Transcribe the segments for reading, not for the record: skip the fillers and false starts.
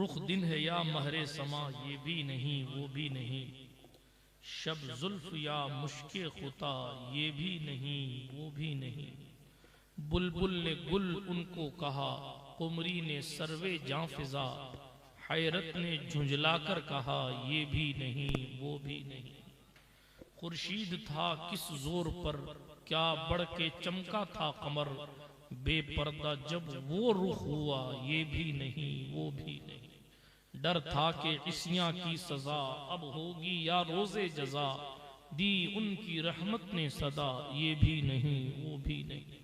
रुख दिन है या महरे समा ये भी नहीं वो भी नहीं, शब जुल्फ या मुश्के खुता ये भी नहीं वो भी नहीं। बुलबुल ने गुल उनको कहा, कुमरी ने सर्वे जां फिजा, हैरत ने झुंझलाकर कहा ये भी नहीं वो भी नहीं। खुर्शीद था किस जोर पर क्या बढ़ के चमका था कमर, बेपर्दा जब वो रुख हुआ ये भी नहीं वो भी नहीं। डर था कि इस्यां की सजा अब होगी या रोजे जजा, दी उनकी रहमत ने सदा ये भी नहीं वो भी नहीं।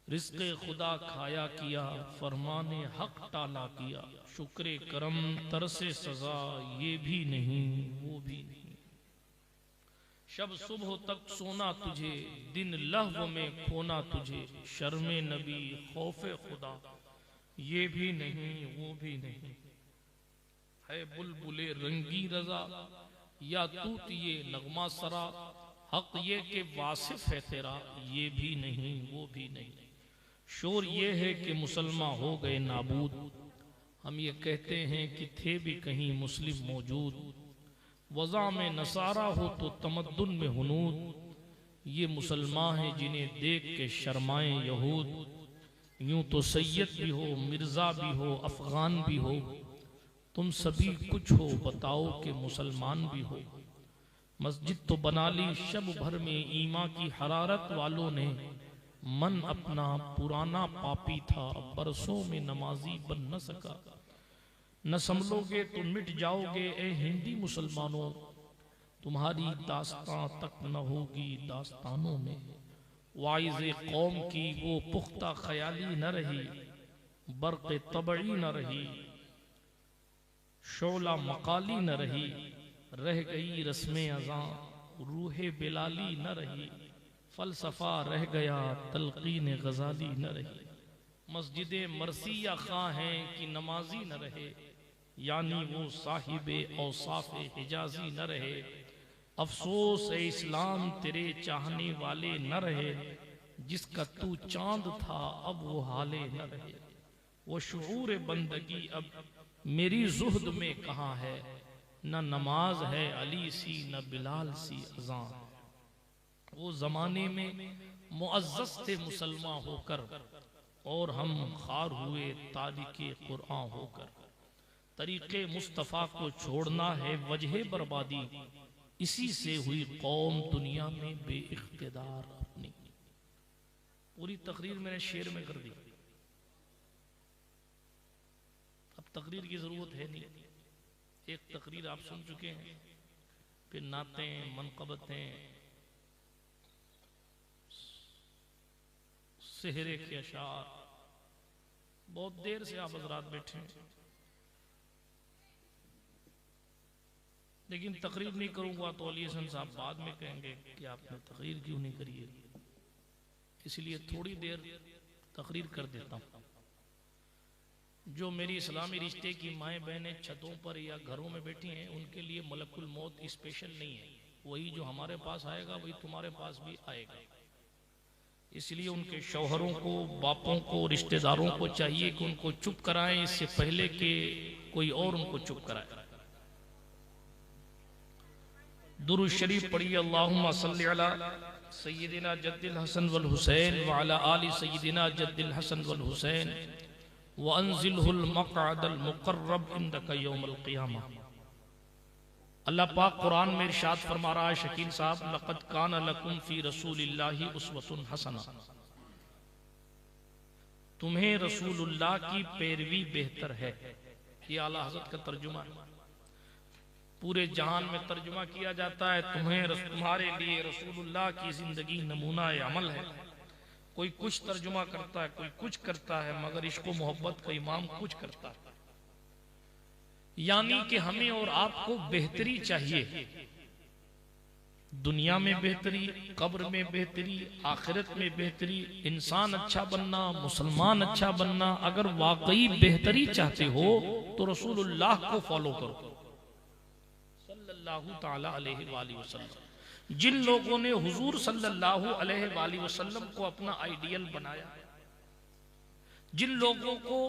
रिज़्क़े खुदा खाया किया फरमाने हक टाला किया, शुक्रे करम तरसे सजा ये भी नहीं वो भी नहीं। शब सुबह तक सोना तुझे, दिन लहव में खोना तुझे, शर्मे नबी खौफे खुदा ये भी नहीं वो भी नहीं। है बुलबुले रंगी रजा या तूत ये नगमा सरा, हक ये के वासिफ है तेरा ये भी नहीं वो भी नहीं। शोर ये है कि मुसलमान हो गए नाबूद, हम ये कहते हैं कि थे भी कहीं मुस्लिम मौजूद। वज़ा में नसारा हो तो तमद्दुन में हुनूद, ये मुसलमान हैं जिन्हें देख के शर्माएं यहूद। यूं तो सैयद भी हो मिर्जा भी हो अफगान भी हो, तुम सभी कुछ हो बताओ कि मुसलमान भी हो। मस्जिद तो बना ली शब भर में ईमा की हरारत वालों ने, मन अपना पुराना पापी था बरसों में नमाजी बन न सका। न संभलोगे तो मिट जाओगे ए हिंदी मुसलमानों, तुम्हारी दास्तां तक न होगी दास्तानों में। वाइज़े कौम की वो पुख्ता ख्याली न रही, बर्क़े तबई न रही, शोला मकाली न रही, रह गई रस्में अज़ां रूहे बिलाली न रही। फलसफा रह गया तलकीन गजाली न रही। मस्जिदे मरसिया खां हैं कि नमाजी न रहे, यानी वो साहिबे औसाफ़े हिजाजी न रहे। अफसोस है इस्लाम तेरे चाहने वाले न रहे, जिसका तू चांद था अब वो हाले न रहे। वो शुऊर बंदगी अब मेरी जुहद में कहाँ है, न नमाज है अली सी न बिलाल सी अज़ां। वो जमाने में मुअज़्ज़ज़ थे मुसलमान होकर, और हम खार हुए तारिके कुरान होकर। तरीके मुस्तफ़ा को छोड़ना है वजह बर्बादी, इसी से हुई कौम दुनिया में बेइख्तिदार अपनी। पूरी तकरीर मैंने शेर में कर दी, अब तकरीर की जरूरत है नहीं। एक तकरीर आप सुन चुके हैं, फिर नातें मनक़बतें सेहरे के अशार, बहुत देर से आप हज़रात बैठे हैं, लेकिन तकरीर नहीं करूंगा तो अली हसन साहब बाद में कहेंगे कि आपने तकरीर क्यों नहीं करी है, इसलिए थोड़ी देर तकरीर कर देता हूँ। जो मेरी इस्लामी रिश्ते की माएँ बहनें छतों पर या घरों में बैठी हैं, उनके लिए मलकुल मौत स्पेशल नहीं है। वही जो हमारे पास आएगा वही तुम्हारे पास भी आएगा। इसलिए उनके शौहरों को, बापों को, रिश्तेदारों को चाहिए कि उनको चुप कराएं इससे पहले कि कोई और उनको चुप कराए। दुरूद शरीफ पढ़िए, अल्लाहुम्मा सल्लि अला सय्यिदिना जद्दिल हसन वल हुसैन व अला आलि सय्यिदिना जद्दिल हसन वल हुसैन व अंजिलहुल मक़अदल मुक़र्रब इंदका यौमल क़ियामा। अल्लाह पाक कुरान में इरशाद फरमा रहा है, शकील साहब, लक़द काना लकुम फ़ी रसूलिल्लाहि उस्वतुन हसना, तुम्हें रसूलुल्लाह की पैरवी बेहतर है। ये आला हज़रत का तर्जुमा है, पूरे जहान में तर्जुमा किया जाता है, तुम्हारे लिए रसूलुल्लाह की जिंदगी नमूना अमल है। कोई कुछ तर्जुमा करता है, कोई कुछ करता है, मगर इश्क़ मोहब्बत का इमाम कुछ करता है। यानी कि हमें और आपको बेहतरी चाहिए, दुनिया में बेहतरी, कब्र में बेहतरी, आखिरत में बेहतरी। इंसान अच्छा बनना, मुसलमान अच्छा बनना, अगर वाकई बेहतरी चाहते हो तो रसूलुल्लाह को फॉलो करो सल्लल्लाहु ताला अलैहि वसल्लम। जिन लोगों ने हुजूर सल्लल्लाहु अलैहि वसल्लम को अपना आइडियल बनाया, जिन लोगों को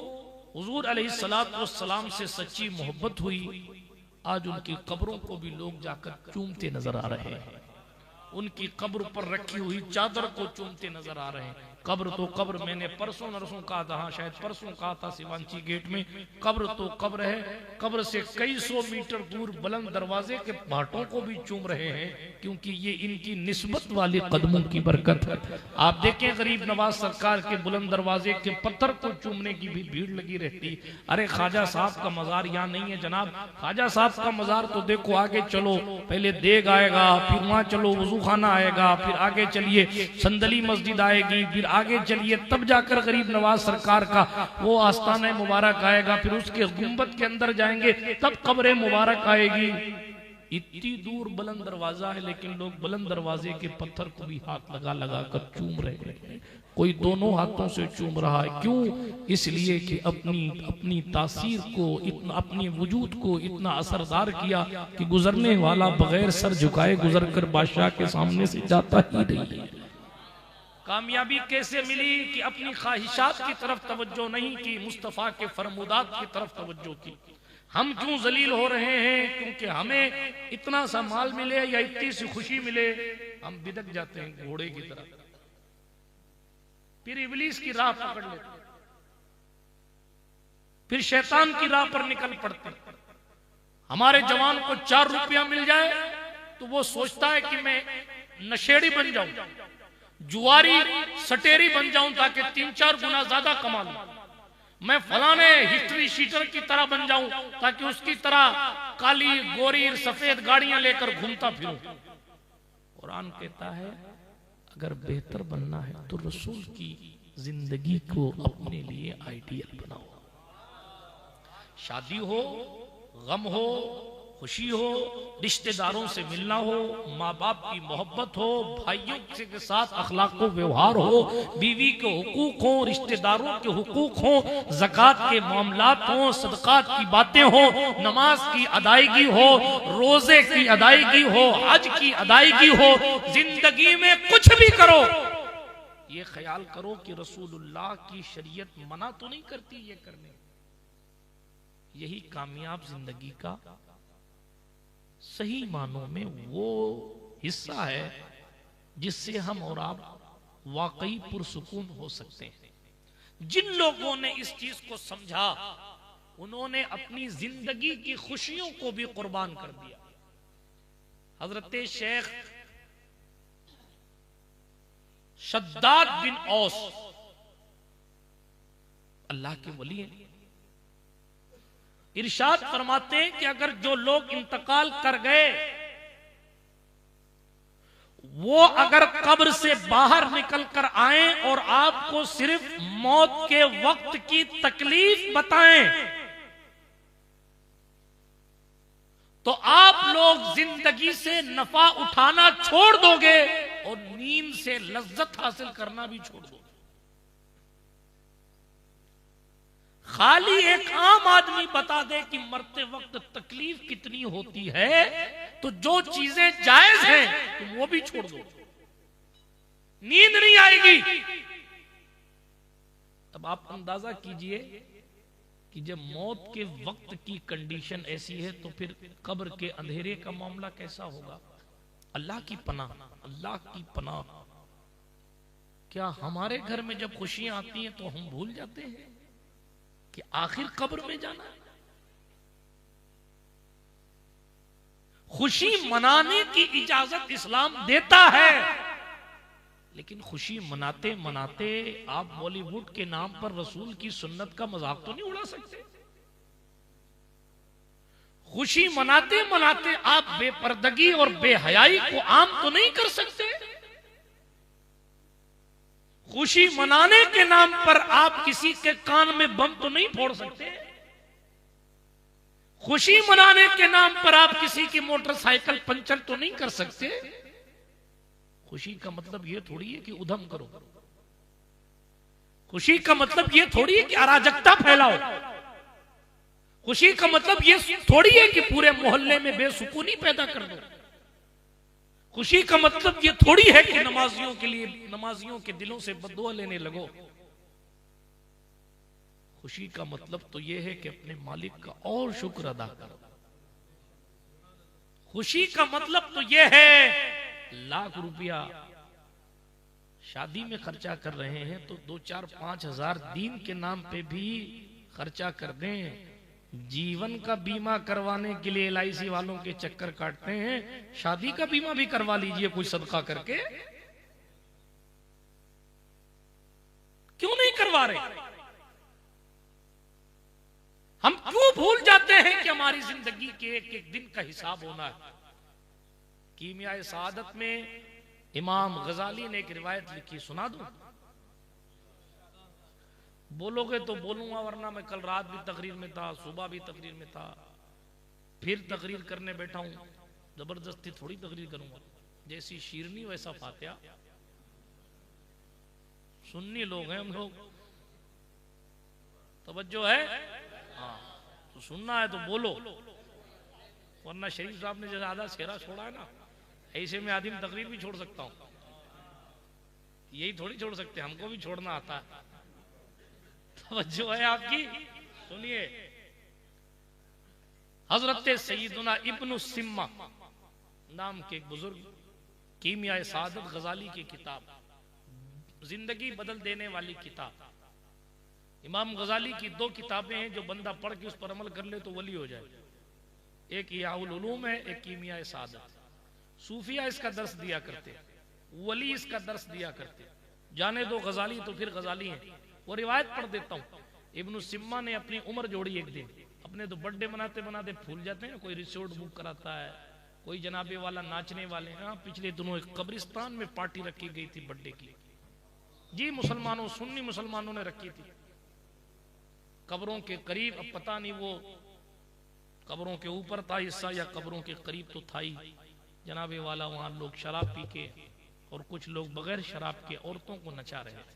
हुजूर अलैहिस्सलातु वस्सलाम से सच्ची मोहब्बत हुई, आज उनकी कब्रों को भी लोग जाकर चूमते नजर आ रहे हैं, उनकी कब्र पर रखी हुई चादर को चूमते नजर आ रहे हैं। कब्र तो कब्र, मैंने परसों नरसों कहा था, हाँ शायद परसों कहा था सिवांची गेट में, कब्र तो कब्र है। कब्र से कई सौ मीटर दूर बुलंद दरवाजे के भाटों को भी चूम रहे हैं, क्योंकि ये इनकी निस्बत वाले कदमों की बरकत है। आप देखें गरीब नवाज सरकार के बुलंद दरवाजे के पत्थर को चूमने की भी भीड़ लगी रहती। अरे ख्वाजा साहब का मजार यहाँ नहीं है जनाब, ख्वाजा साहब का मजार तो देखो आगे चलो, पहले देग आएगा, फिर वहां चलो वजू खाना आएगा, फिर आगे चलिए संदली मस्जिद आएगी, फिर आगे चलिए तब जाकर गरीब नवाज सरकार का वो आस्ताना मुबारक आएगा, फिर उसके गुंबद के अंदर जाएंगे तब कब्र मुबारक आएगी। इतनी दूर बुलंद दरवाजा है, लेकिन लोग बुलंद दरवाजे के पत्थर को भी हाथ लगा लगा कर चूम रहे हैं। कोई दोनों हाथों से चूम रहा है, क्यों? इसलिए कि अपनी तासीर को इतना, अपनी वजूद को इतना असरदार किया कि गुजरने वाला बगैर सर झुकाए गुजर कर बादशाह के सामने से जाता ही नहीं है। कामयाबी कैसे मिली कि अपनी ख्वाहिशात की तरफ तवज्जो नहीं की, मुस्तफा के फरमुदात की तरफ तवज्जो की। हम क्यों जलील हो रहे हैं? क्योंकि हमें इतना सा माल मिले या इतनी सी खुशी मिले, हम बिदक जाते हैं घोड़े की तरह, फिर इब्लीस की राह पकड़ लेते, फिर शैतान की राह पर निकल पड़ते। हमारे जवान को 4 रुपया मिल जाए तो वो सोचता है कि मैं नशेड़ी बन जाऊं, जुआरी सटेरी बन जाऊं, ताकि 3-4 गुना ज्यादा कमा लूं। मैं फलाने हिस्ट्री शीटर की तरह बन जाऊं, ताकि उसकी तरह काली गोरी सफेद गाड़ियां लेकर घूमता फिरूं। कुरान कहता है अगर बेहतर बनना है तो रसूल की जिंदगी को अपने लिए आइडियल बनाओ। शादी हो, गम हो, खुशी हो, रिश्तेदारों से मिलना हो, माँ बाप की मोहब्बत हो, भाइयों के साथ अखलाक व व्यवहार हो, बीवी के हुकूक हो, रिश्तेदारों के हुकूक हो, ज़कात के मामलात हो, सदकात की बातें हो, नमाज की अदायगी हो, रोजे की अदायगी हो, हज की अदायगी हो, जिंदगी में कुछ भी करो ये ख्याल करो कि रसूलुल्लाह की शरीयत मना तो नहीं करती ये करने। यही कामयाब जिंदगी का सही मानों में वो हिस्सा है जिससे हम और आप वाकई पुरसुकून हो सकते हैं। जिन लोगों ने इस चीज को समझा उन्होंने अपनी जिंदगी की खुशियों को भी कुर्बान कर दिया। हजरत शेख शद्दाद बिन औस अल्लाह के वली हैं, इरशाद फरमाते हैं कि अगर जो लोग इंतकाल कर गए वो अगर कब्र से बाहर निकल कर आए और आपको सिर्फ मौत के वक्त की तकलीफ बताएं तो आप लोग जिंदगी से नफा उठाना छोड़ दोगे और नींद से लज्जत हासिल करना भी छोड़ दोगे। खाली एक आम आदमी बता दे कि मरते वक्त तकलीफ कितनी होती है तो जो चीजें जायज हैं तो वो भी छोड़ दो, नींद नहीं आएगी। अब आप अंदाजा कीजिए कि जब मौत के वक्त की कंडीशन ऐसी है तो फिर कब्र के अंधेरे का मामला कैसा होगा। अल्लाह की पनाह, अल्लाह की पनाह। क्या हमारे घर में जब खुशियां आती हैं तो हम भूल जाते हैं कि आखिर कब्र में जाना है। खुशी मनाने की इजाजत इस्लाम देता है, लेकिन खुशी मनाते मनाते आप बॉलीवुड के नाम पर रसूल की सुन्नत का मजाक तो नहीं उड़ा सकते। खुशी मनाते मनाते आप बेपर्दगी और बेहयाई को आम तो नहीं कर सकते। खुशी मनाने के नाम पर आप किसी के कान में बम तो नहीं फोड़ सकते। खुशी मनाने के नाम पर आप किसी की मोटरसाइकिल पंचर तो नहीं कर सकते। खुशी का मतलब यह थोड़ी है कि उधम करो, खुशी का मतलब यह थोड़ी है कि अराजकता फैलाओ, खुशी का मतलब यह थोड़ी है कि पूरे मोहल्ले में बेसुकूनी पैदा कर दो। खुशी का मतलब ये थोड़ी है कि नमाजियों के लिए, नमाजियों के दिलों से बद्दुआ लेने लगो। खुशी का मतलब तो यह है कि अपने मालिक का और शुक्र अदा करो। खुशी का मतलब तो यह है लाख रुपया शादी में खर्चा कर रहे हैं तो 2-4-5 हजार दीन के नाम पे भी खर्चा कर दें। जीवन का बीमा करवाने के लिए LIC वालों के चक्कर काटते हैं, शादी का बीमा भी करवा लीजिए कोई सदका करके। क्यों नहीं करवा रहे? हम क्यों भूल जाते हैं कि हमारी जिंदगी के एक एक दिन का हिसाब होना है। कीमिया सआदत में इमाम गजाली ने एक रिवायत लिखी, सुना दूं? बोलोगे तो बोलूंगा, वरना मैं कल रात भी तकरीर में था, सुबह भी तकरीर में था, फिर तकरीर करने बैठा हूं। जबरदस्ती थोड़ी तकरीर करूंगा, जैसी शीरनी वैसा फातिहा। सुन्नी लोग हैं हम लोग, तवज्जो है? हाँ, तो सुनना है तो बोलो, वरना शरीफ साहब ने जैसा आधा सेरा छोड़ा है ना, ऐसे में आदमी तकरीर भी छोड़ सकता हूं। यही थोड़ी छोड़ सकते, हमको भी छोड़ना आता है। तवज्जो है आपकी? सुनिए, हजरत सैयदुना इब्न सिम्मा नाम के एक बुजुर्ग, कीमिया सआदत गजाली की किताब, जिंदगी बदल देने वाली किताब। इमाम गजाली की 2 किताबें हैं जो बंदा पढ़ के उस पर अमल कर ले तो वली हो जाए। एक इयाउल उलूम है, एक कीमिया सआदत। सूफिया इसका दर्स दिया करते, वली इसका दर्स दिया करते। जाने दो गजाली तो फिर गजाली हैं। वो रिवायत पढ़ देता हूं। इब्न सिम्मा ने अपनी उम्र जोड़ी एक दिन। अपने तो बर्थडे मनाते मनाते भूल जाते हैं, कोई रिसोर्ट बुक कराता है, कोई जनाबे वाला नाचने वाले। हाँ, पिछले दिनों एक कब्रिस्तान में पार्टी रखी गई थी बर्थडे की। जी, मुसलमानों, सुन्नी मुसलमानों ने रखी थी कब्रों के करीब। अब पता नहीं वो कब्रों के ऊपर था हिस्सा या कब्रों के करीब तो था ही। जनाबे वाला वहां लोग शराब पी के और कुछ लोग बगैर शराब के औरतों को नचा रहे थे।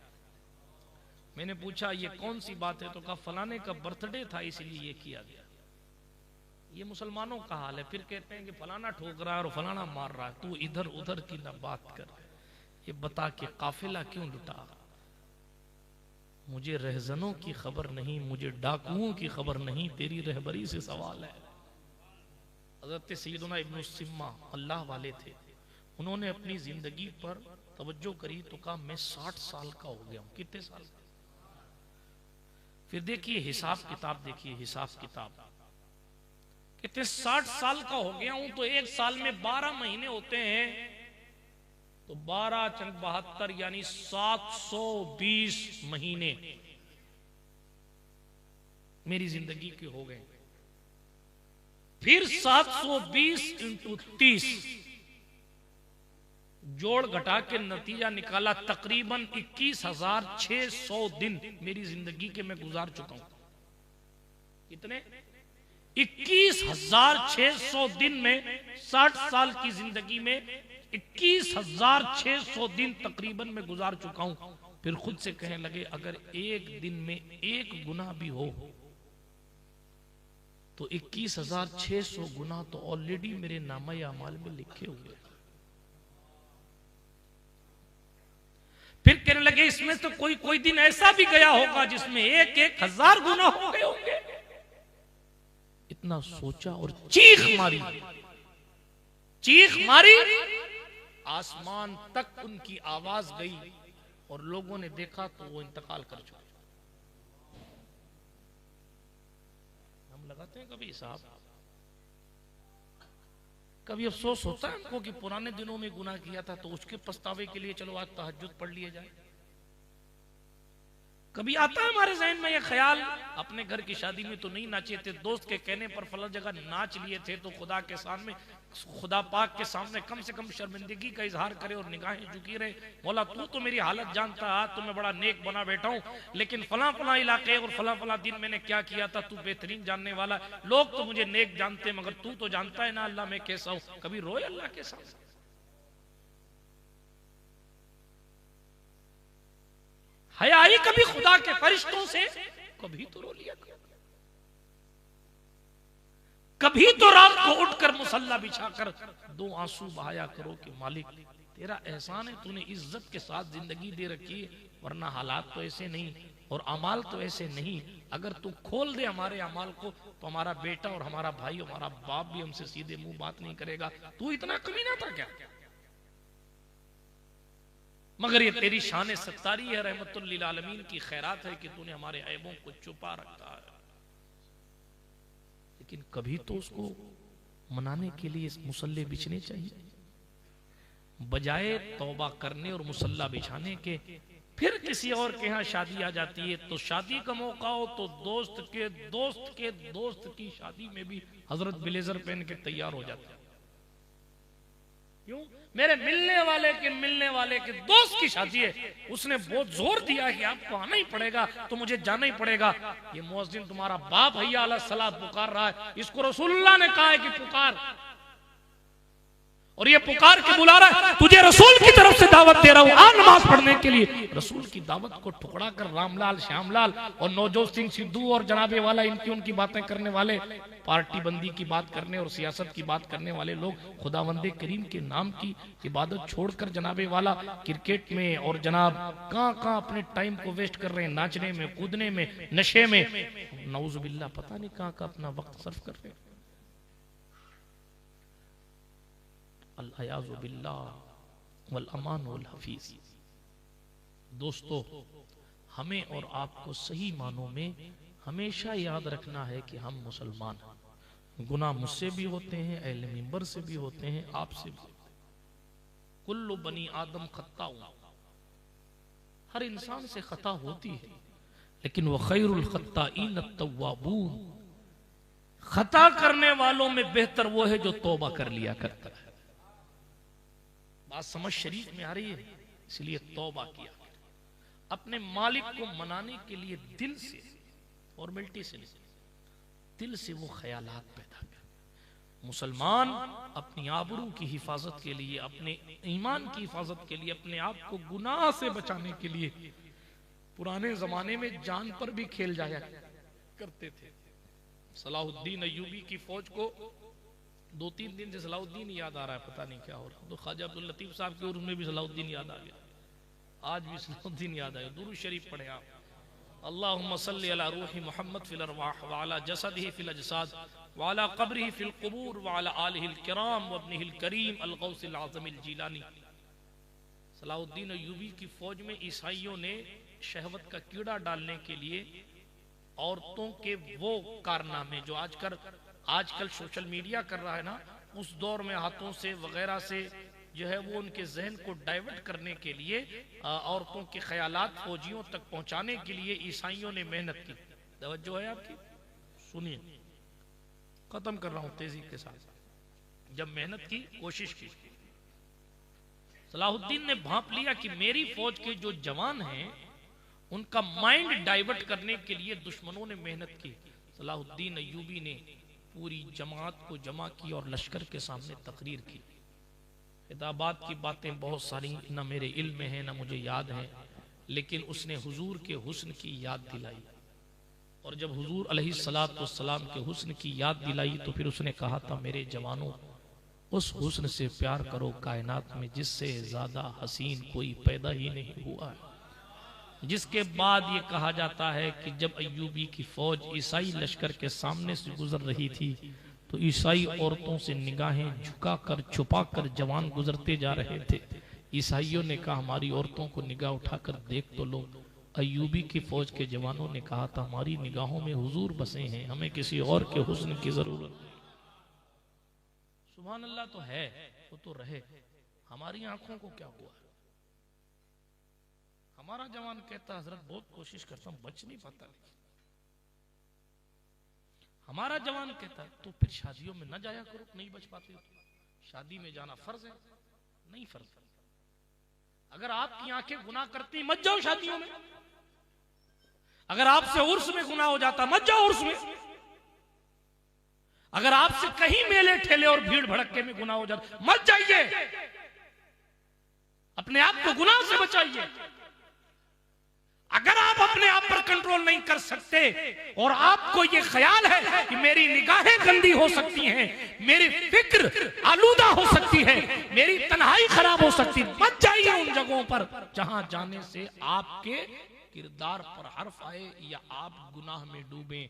मैंने पूछा ये कौन सी बात है, तो कहा फलाने का बर्थडे था इसलिए ये किया गया। ये मुसलमानों का हाल है। फिर कहते हैं कि फलाना ठोक रहा है और फलाना मार रहा है। तू इधर उधर की ना बात कर, ये बता के काफिला क्यों लुटा। मुझे रहजनों की खबर नहीं, मुझे डाकुओं की खबर नहीं, तेरी रहबरी से सवाल है। हज़रत सैयदना इब्न सिम्मा अल्लाह वाले थे। उन्होंने अपनी जिंदगी पर तवज्जो करी तो कहा मैं 60 साल का हो गया हूं। कितने साल? फिर देखिए हिसाब किताब, देखिए हिसाब किताब, कितने 60 साल का हो गया हूं तो एक साल में 12 महीने होते हैं, तो 12 चंग 72 यानी 720 महीने मेरी जिंदगी के हो गए। फिर 720 इंटू 30 जोड़ घटा के नतीजा निकाला, तकरीबन 21,600 दिन मेरी जिंदगी के मैं गुजार चुका हूं। कितने? 21,600 दिन में 60 साल की जिंदगी में 21,600 दिन तकरीबन मैं गुजार चुका हूं। फिर खुद से कहने लगे अगर एक दिन में एक गुनाह भी हो तो 21,600 गुनाह तो ऑलरेडी मेरे नामा अमाल में लिखे हुए। फिर कहने लगे इसमें तो कोई कोई दिन ऐसा भी गया होगा जिसमें 1,000 गुनाह हो गए होंगे। इतना सोचा और चीख मारी, चीख मारी, आसमान तक उनकी आवाज गई और लोगों ने देखा तो वो इंतकाल कर चुके। हम लगाते हैं कभी हिसाब, कभी अफसोस होता है हमको कि पुराने दिनों में गुनाह किया था तो उसके पछतावे के लिए चलो आज तहज्जुद पढ़ लिया जाए। कभी आता है हमारे जहन में यह ख्याल, अपने घर की शादी में तो नहीं नाचे थे, दोस्त के कहने पर फलां जगह नाच लिए थे, तो खुदा के सामने, खुदा पाक के सामने कम से कम शर्मिंदगी का इजहार करे और निगाहें झुकी रहे। मौला तू तो मेरी हालत जानता है, तो मैं बड़ा नेक बना बैठा हूं, लेकिन फलां फलां इलाके और फलां फलां दिन मैंने क्या किया था तू बेहतरीन जानने वाला। लोग तो मुझे नेक जानते मगर तू तो जानता है ना अल्लाह मैं कैसा हूं। कभी रोए अल्लाह के सामने? हया आई कभी खुदा के फरिश्तों से? कभी तो रो लिया, कभी तो रात को उठकर मुसल्ला बिछाकर 2 आंसू बहाया करो कि मालिक तेरा एहसान है, तूने इज्जत के साथ जिंदगी दे रखी है, वरना हालात तो ऐसे नहीं। और अमाल तो ऐसे नहीं, अगर तू खोल दे हमारे अमाल को तो हमारा बेटा और हमारा भाई, हमारा बाप भी हमसे सीधे मुंह बात नहीं करेगा। तू इतना कमीना था क्या? मगर ये तेरी शान सत्तारी है, रहमतुल लिल आलमीन की खैरात है कि तूने हमारे ऐबों को छुपा रखा है। लेकिन कभी तो उसको मनाने के लिए मुसल्ले बिछने चाहिए, बजाय तौबा करने और मुसल्ला बिछाने के फिर किसी और के यहाँ शादी आ जाती है। तो शादी का मौका हो तो दोस्त के दोस्त की शादी में भी हजरत ब्लेजर पहन के तैयार हो जाते हैं। क्यों? मेरे मिलने वाले के दोस्त की शादी है, उसने बहुत जोर दिया है कि आपको आना ही पड़ेगा, तो मुझे जाना ही पड़ेगा। ये मुअज्जिन तुम्हारा बाप हैया अला सलात पुकार रहा है, इसको रसूलुल्लाह ने कहा है कि पुकार, और ये पुकार के बुला रहा है, तुझे रसूल की तरफ से दावत दे रहा हूं, आ नमाज पढ़ने के लिए। रसूल की दावत को ठुकरा कर रामलाल, श्यामलाल और नवजोत सिंह सिद्धू और जनाबे वाला इनकी उनकी बातें करने वाले, पार्टी बंदी की बात करने और सियासत की बात करने वाले लोग खुदावंदे करीम के नाम की इबादत छोड़कर जनाबे वाला क्रिकेट में और जनाब कहां अपने टाइम को वेस्ट कर रहे हैं, नाचने में, कूदने में, नशे में, नऊजुबिल्लाह पता नहीं कहां का अपना वक्त सर्फ कर रहे हैं। अल-अयाज़ु बिल्लाह वल अमान वल हफीज। दोस्तों, हमें और आपको सही मानों में हमेशा याद रखना है कि हम मुसलमान हैं। गुनाह मुझसे भी होते हैं, अहले मिंबर से भी होते हैं, आपसे भी। कुल्लु बनी आदम खत्ताउन, हर इंसान से खता होती है, लेकिन वह खैरुल खत्ताईन अत-तव्वाबून, खता करने वालों में बेहतर वो है जो तौबा कर लिया करता है। बात समझ शरीफ में आ रही है? इसलिए तौबा किया, अपने मालिक को मनाने के लिए दिल से, फॉर्मेलिटी से नहीं, दिल से वो ख्यालात पैदा कर। मुसलमान अपनी आबरू की हिफाजत के लिए, अपने ईमान की हिफाजत के लिए, अपने आप को गुनाह से बचाने के लिए पुराने जमाने में जान पर भी खेल जाया करते थे। सलाहुद्दीन अय्यूबी की फौज को 2-3 दिन से सलाहुद्दीन याद आ रहा है, पता नहीं क्या हो रहा है। तो ख्वाजा अब्दुल लतीफ साहब के उर्फ में भी सलाहुद्दीन याद आ गया, आज भी सलाहुद्दीन याद आया। दुरूद शरीफ पढ़े आप, अल्लाहुम्मा सल्ली अला रूही मुहम्मद फिल अरवाह व अला जसदिही फिल अजसाद व अला क़ब्रिही फिल क़ुबूर व अला आलिहिल किराम व इब्निहिल करीम अल गौसिल आज़मिल जीलानी। सलाहुद्दीन अय्यूबी की फौज में ईसाइयों ने शहवत का कीड़ा डालने के लिए औरतों के वो कारनामे जो आजकल सोशल मीडिया कर रहा है ना, उस दौर में हाथों से वगैरह से जो है वो उनके जहन को डाइवर्ट करने के लिए औरतों के ख्यालात फौजियों तक पहुंचाने के लिए ईसाइयों ने मेहनत की। तवज्जो है आपकी? सुनिए, खत्म कर रहा हूं तेजी के साथ। जब मेहनत की, कोशिश की, सलाहुद्दीन ने भांप लिया कि मेरी फौज के जो जवान हैं उनका माइंड डाइवर्ट करने के लिए दुश्मनों ने मेहनत की। सलाहुद्दीन अय्यूबी ने पूरी जमात को जमा की और लश्कर के सामने तकरीर की। खिताबात की बातें बहुत सारी न मेरे इल्म में है, न मुझे याद है, लेकिन उसने हुजूर के हुस्न की याद दिलाई। और जब हुजूर अलैहिस्सलातु वस्सलाम के हुस्न की याद दिलाई तो फिर उसने कहा था, मेरे जवानों, उस हुस्न से प्यार करो कायनात में जिससे ज्यादा हसीन कोई पैदा ही नहीं हुआ है। जिसके बाद ये कहा जाता है कि जब अय्यूबी की फौज ईसाई लश्कर के सामने से गुजर रही थी तो ईसाई औरतों से निगाहें झुकाकर छुपाकर जवान गुजरते जा रहे थे। ईसाइयों ने कहा, हमारी औरतों को निगाह उठाकर देख तो लो। अय्यूबी की फौज के जवानों ने कहा था, हमारी निगाहों में हुजूर बसे हैं, हमें किसी और के हुस्न की जरूरत नहीं। सुभान अल्लाह तो है, वो तो रहे, हमारी आंखों को क्या हुआ? हमारा जवान कहता, हजरत बहुत कोशिश करता हूं, बच नहीं पाता। हमारा जवान कहता, तो फिर शादियों में न जाया करो, नहीं बच पाते हो। शादी में जाना फर्ज है? नहीं फर्ज। अगर आपकी आंखें गुनाह करती, मत जाओ शादियों में। अगर आपसे उर्स में गुनाह हो जाता, मत जाओ उर्स में। अगर आपसे कहीं मेले ठेले और भीड़ भड़के में गुनाह हो जाता, मत जाइए। अपने आप को गुनाह से बचाइए। अगर आप अपने आप पर कंट्रोल नहीं कर सकते और आपको यह ख्याल है कि मेरी निगाहें गंदी हो सकती हैं, मेरी फिक्र आलूदा हो सकती है, मेरी तन्हाई खराब हो सकती है, मत जाइए उन जगहों पर जहां जाने से आपके किरदार पर हर्फ आए या आप गुनाह में डूबे।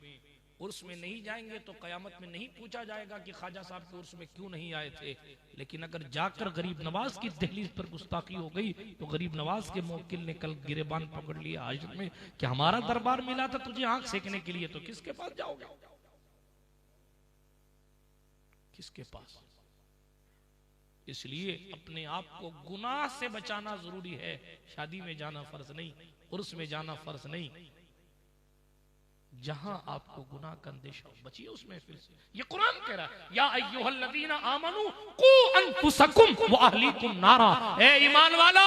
उर्स में नहीं जाएंगे तो कयामत में नहीं पूछा जाएगा कि ख्वाजा साहब के उर्स में क्यों नहीं आए थे। लेकिन अगर जाकर गरीब नवाज की दहलीज पर गुस्ताखी हो गई तो गरीब नवाज के मुवक्किल ने कल गिरेबान पकड़ लिया हाजत में कि हमारा दरबार मिला था तुझे आंख सेकने के लिए, तो किसके पास जाओगे? किसके पास? इसलिए अपने आप को गुनाह से बचाना जरूरी है। शादी में जाना फर्ज नहीं, उर्स में जाना फर्ज नहीं, जहां आपको गुनाह का अंदेशा हो बचिए उस महफिल से। ये कुरान कह रहा है, या अय्युहल्लज़ीना आमनू कू अनफुसकुम व अहलीकुम नारा, ए ईमान वालो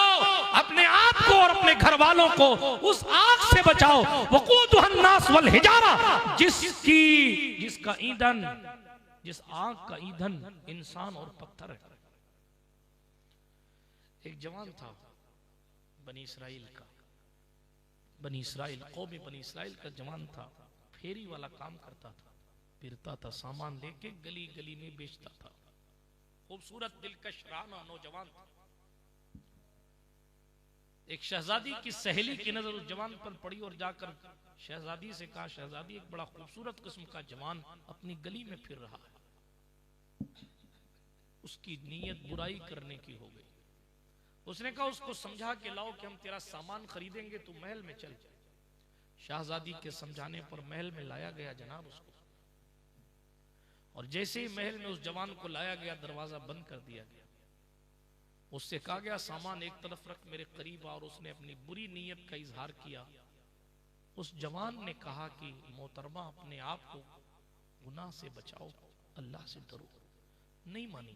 अपने आप को और अपने घर वालों को उस आग से बचाओ, वक़ूदुहन नास वल हिजारा, जिसका ईंधन, जिस आग का ईंधन इंसान और पत्थर है। एक जवान था बनी इसराइल का, बनी इसराइल कौम बनी इसराइल का जवान था, फेरी वाला काम करता था, फिरता था, सामान लेके गली गली में बेचता था। खूबसूरत दिलकश राना नौजवान था। एक शहजादी की सहेली की नजर उस जवान पर पड़ी और जाकर शहजादी से कहा, शहजादी एक बड़ा खूबसूरत किस्म का जवान अपनी गली में फिर रहा है। उसकी नीयत बुराई करने की हो गई। उसने कहा उसको समझा के लाओ कि हम तेरा सामान खरीदेंगे, तो महल में चल जाए। शहजादी के समझाने पर महल में लाया गया जनाब उसको, और जैसे ही महल में उस जवान को लाया गया दरवाजा बंद कर दिया गया। उससे कहा गया सामान एक तरफ रख, मेरे करीब आ, और उसने अपनी बुरी नीयत का इजहार किया। उस जवान ने कहा कि मोहतरमा अपने आप को गुनाह से बचाओ, अल्लाह से डरो। नहीं मानी,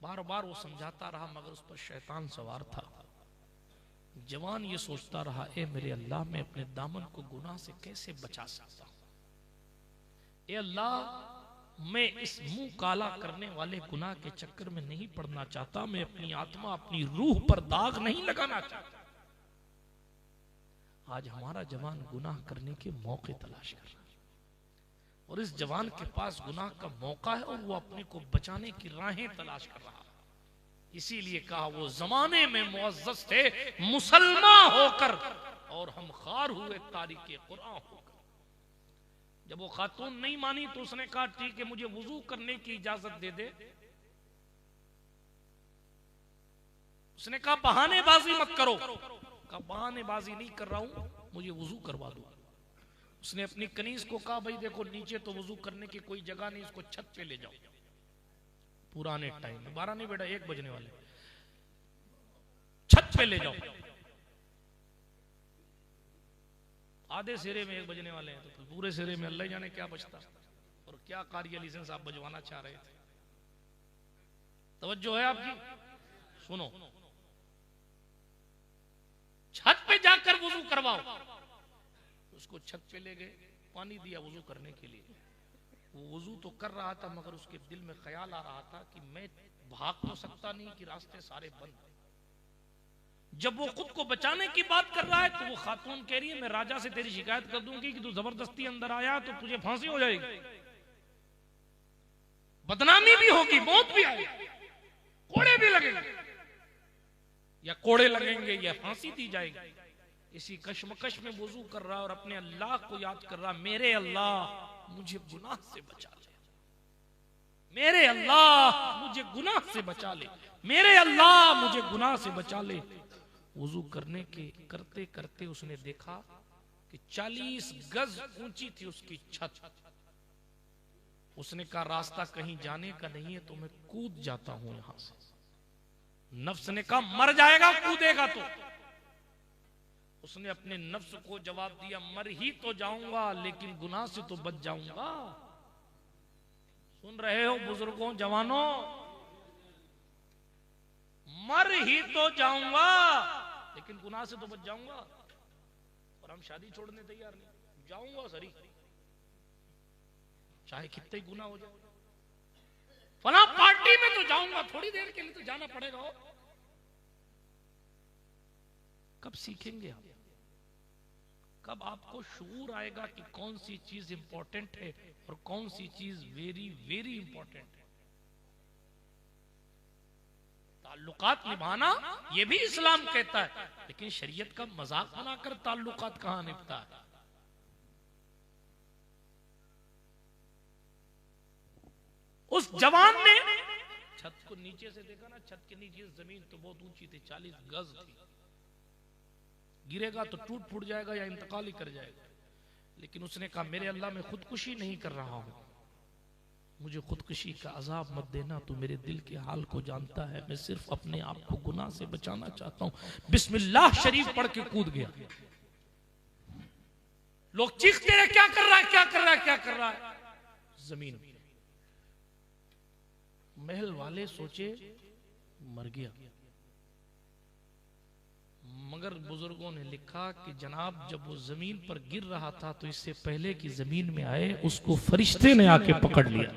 बार बार वो समझाता रहा, मगर उस पर शैतान सवार था। जवान ये सोचता रहा, ए मेरे अल्लाह मैं अपने दामन को गुनाह से कैसे बचा सकता हूं? ए अल्लाह मैं इस मुंह काला करने वाले गुनाह के चक्कर में नहीं पड़ना चाहता, मैं अपनी आत्मा अपनी रूह पर दाग नहीं लगाना चाहता। आज हमारा जवान गुनाह करने के मौके तलाश कर रहा है, और इस जवान के पास गुनाह का मौका है और वो अपने को बचाने की राहें तलाश कर रहा है। इसीलिए कहा वो जमाने में मुअज़्ज़ज़ थे मुसलमान होकर, और हम खार हुए तारीके कुरान होकर। जब वो खातून नहीं मानी तो उसने कहा ठीक है मुझे वुजू करने की इजाजत दे दे। उसने कहा बहानेबाजी मत करो। कहा बहानेबाजी नहीं कर रहा हूं, मुझे वुजू करवा दो। उसने अपनी कनीज को कहा भाई देखो नीचे तो वुजू करने की कोई जगह नहीं, इसको छत पे ले जाओ। पुराने टाइम में 12 नहीं बेटा 1 बजने वाले, छत पे ले जाओ। आधे सिरे में 1 बजने वाले हैं तो पूरे सिरे में अल्लाह जाने क्या बचता, और क्या कार्य लाइसेंस आप बजवाना चाह रहे थे। तवज्जो है आपकी, सुनो। छत पे जाकर वुजू करवाओ। उसको छत पे ले गए, पानी दिया वुजू करने के लिए। वो वुजू तो कर रहा था, मगर उसके दिल में ख्याल आ रहा था कि मैं भाग तो सकता नहीं कि रास्ते सारे बंद। जब वो खुद को बचाने की बात कर रहा है तो वो खातून कह रही है मैं राजा से तेरी शिकायत कर दूंगी कि तू जबरदस्ती अंदर आया तो तुझे फांसी हो जाएगी, बदनामी भी होगी, मौत भी आएगी, कोड़े भी लगेंगे, या कोड़े लगेंगे या फांसी दी जाएगी। इसी कश्मकश में वुजू कर रहा और अपने अल्लाह को याद कर रहा, मेरे अल्लाह मुझे गुनाह से बचा ले, मेरे अल्लाह मुझे गुनाह से बचा ले, मेरे अल्लाह मुझे गुनाह से बचा ले। वुजू करने के करते करते उसने देखा कि 40 गज ऊंची थी उसकी छत। उसने कहा रास्ता कहीं जाने का नहीं है तो मैं कूद जाता हूं यहां से। नफ्स ने कहा मर जाएगा कूदेगा तो। उसने अपने नफ्स को जवाब दिया मर ही तो जाऊंगा लेकिन गुनाह से तो बच जाऊंगा। सुन रहे हो बुजुर्गों जवानों, मर ही तो जाऊंगा लेकिन गुनाह से तो बच जाऊंगा। और हम शादी छोड़ने तैयार नहीं, जाऊंगा सरी चाहे कितने गुनाह हो जाए, फला पार्टी में तो जाऊंगा, थोड़ी देर के लिए तो जाना पड़ेगा। कब सीखेंगे आप? कब आपको शऊर आएगा कि कौन सी चीज इंपॉर्टेंट है और कौन सी चीज वेरी वेरी इंपॉर्टेंट है? ताल्लुकात निभाना ये भी इस्लाम कहता है, लेकिन शरीयत का मजाक बनाकर ताल्लुकात कहां निभता है। उस जवान ने छत को नीचे से देखा ना, छत के नीचे जमीन तो बहुत ऊंची थी, 40 गज थी, गिरेगा तो टूट फूट जाएगा या इंतकाल ही कर जाएगा। लेकिन उसने कहा मेरे अल्लाह मैं खुदकुशी नहीं कर रहा हूं, मुझे खुदकुशी का अजाब मत देना, तू मेरे दिल के हाल को जानता है, मैं सिर्फ अपने आप को गुनाह से बचाना चाहता हूं। बिस्मिल्लाह शरीफ पढ़ के कूद गया। लोग चीखते रहे क्या कर रहा है, क्या कर रहा है, क्या कर रहा है। जमीन महल वाले सोचे मर गया, मगर बुजुर्गों ने लिखा कि जनाब जब वो जमीन पर गिर रहा था तो इससे पहले कि जमीन में आए उसको फरिश्ते ने आके पकड़ लिया।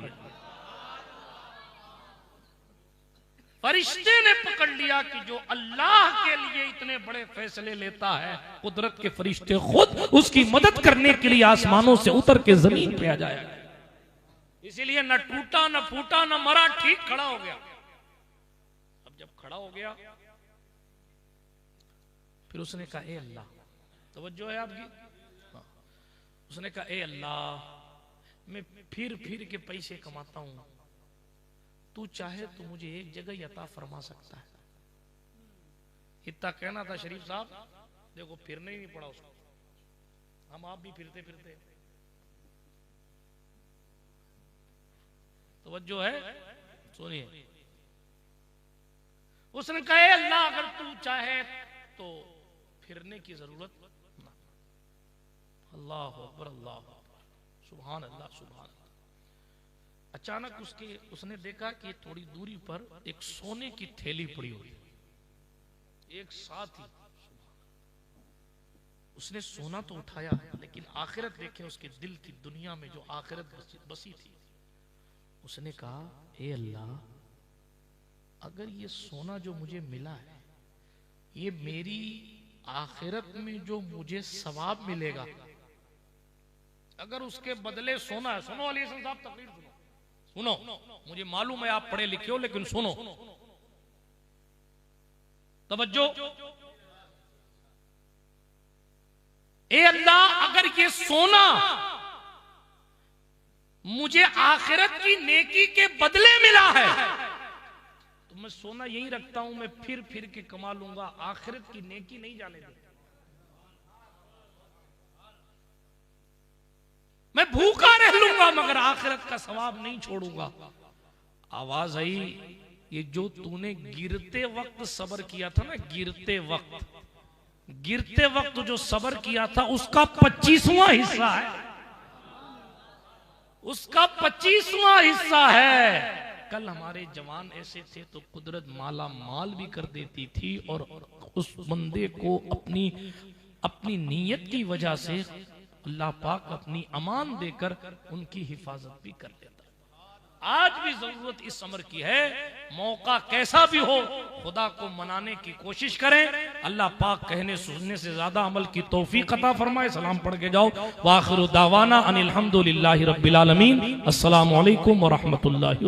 फरिश्ते ने पकड़ लिया कि जो अल्लाह के लिए इतने बड़े फैसले लेता है, कुदरत के फरिश्ते खुद उसकी मदद करने के लिए आसमानों से उतर के जमीन पे आ जाएगा। इसीलिए न टूटा न फूटा न मरा, ठीक खड़ा हो गया। अब जब खड़ा हो गया फिर उसने कहा ए अल्लाह, तवज्जो है आपकी, उसने कहा ए अल्लाह मैं फिर फिर के पैसे कमाता हूं, तू चाहे तो मुझे एक जगह अता फरमा सकता है। इतना कहना था शरीफ साहब, देखो फिरने ही नहीं पड़ा उसको। हम आप भी फिरते फिरते, तवज्जो है, सुनिए। उसने कहा अल्लाह अगर तू चाहे तो फिरने की जरूरत ना। अल्लाह अकबर, अल्लाह अकबर, सुभान अल्लाह, सुभान अल्लाह। अचानक उसने देखा कि थोड़ी दूरी पर एक सोने की थैली पड़ी हुई, एक साथ ही। उसने सोना तो उठाया, लेकिन आखिरत देखें उसके दिल की दुनिया में जो आखिरत बसी थी। उसने कहा हे अल्लाह, अगर ये सोना जो मुझे मिला है ये मेरी आखिरत में जो मुझे सवाब मिलेगा, अगर उसके बदले सोना है। सुनो अली हसन साहब, तकरीर सुनो, सुनो, मुझे मालूम है आप पढ़े लिखे हो, लेकिन सुनो, तवज्जो। ए अल्लाह, अगर ये सोना मुझे आखिरत की नेकी के बदले मिला है तो मैं सोना यही रखता हूं, मैं फिर फिर के कमा लूंगा, आखिरत की नेकी नहीं जाने दूंगा। मैं भूखा रह लूंगा मगर आखिरत का सवाब नहीं छोड़ूंगा। आवाज आई, ये जो तूने गिरते वक्त सब्र किया था ना, गिरते वक्त जो सब्र किया था उसका 25वां हिस्सा है, उसका 25वां हिस्सा है। कल हमारे जवान ऐसे थे तो कुदरत माला माल भी कर देती थी, और उस बंदे को अपनी नीयत की वजह से अल्लाह पाक अपनी अमान देकर उनकी हिफाजत भी कर देता। आज भी जरूरत इस अमर की है, मौका कैसा भी हो खुदा को मनाने की कोशिश करें। अल्लाह पाक कहने सुनने से ज्यादा अमल की तौफीक अता फरमाए। सलाम पढ़ के जाओ। वाखिरु दावाना अनिल हम्दुलिल्लाहि रब्बिल आलमीन। अस्सलामु अलैकुम व रहमतुल्लाहि।